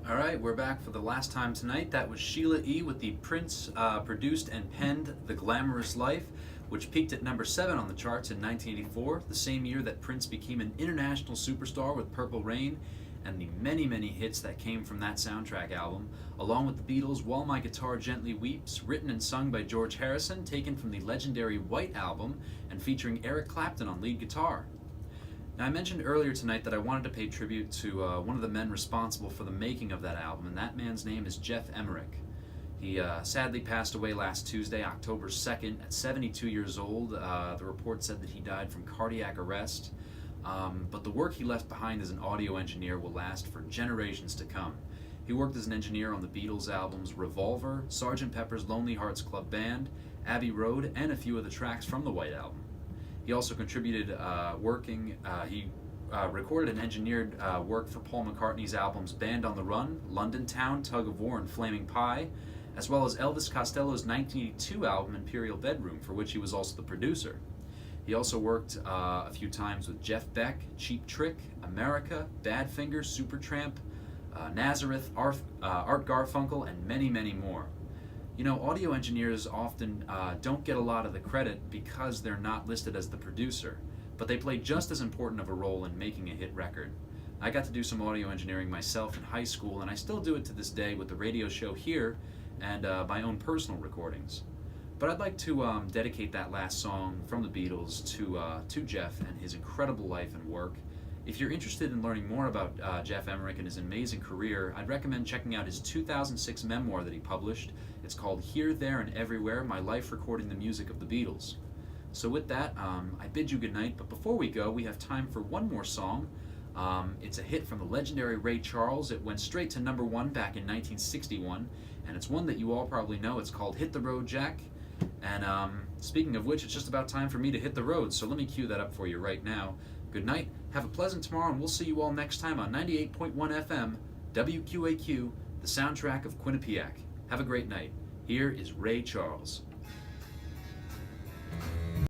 All right, we're back for the last time tonight. That was Sheila E. with the Prince produced and penned The Glamorous Life, which peaked at number 7 on the charts in 1984, the same year that Prince became an international superstar with Purple Rain and the many, many hits that came from that soundtrack album, along with the Beatles' While My Guitar Gently Weeps, written and sung by George Harrison, taken from the legendary White Album, and featuring Eric Clapton on lead guitar. Now, I mentioned earlier tonight that I wanted to pay tribute to one of the men responsible for the making of that album, and that man's name is Geoff Emerick. He sadly passed away last Tuesday, October 2nd, at 72 years old. The report said that he died from cardiac arrest, but the work he left behind as an audio engineer will last for generations to come. He worked as an engineer on the Beatles albums Revolver, Sgt. Pepper's Lonely Hearts Club Band, Abbey Road, and a few of the tracks from the White Album. He also contributed he recorded and engineered work for Paul McCartney's albums Band on the Run, London Town, Tug of War, and Flaming Pie, as well as Elvis Costello's 1982 album Imperial Bedroom, for which he was also the producer. He also worked a few times with Jeff Beck, Cheap Trick, America, Badfinger, Supertramp, Nazareth, Art Garfunkel, and many, many more. You know, audio engineers often don't get a lot of the credit because they're not listed as the producer, but they play just as important of a role in making a hit record. I got to do some audio engineering myself in high school, and I still do it to this day with the radio show here and my own personal recordings. But I'd like to dedicate that last song from the Beatles to Geoff and his incredible life and work. If you're interested in learning more about Geoff Emerick and his amazing career, I'd recommend checking out his 2006 memoir that he published. It's called Here, There, and Everywhere, My Life Recording the Music of the Beatles. So with that, I bid you good night, but before we go, we have time for one more song. It's a hit from the legendary Ray Charles. It went straight to number 1 back in 1961, and it's one that you all probably know. It's called Hit the Road, Jack. And speaking of which, it's just about time for me to hit the road, so let me cue that up for you right now. Good night, have a pleasant tomorrow, and we'll see you all next time on 98.1 FM, WQAQ, the soundtrack of Quinnipiac. Have a great night. Here is Ray Charles.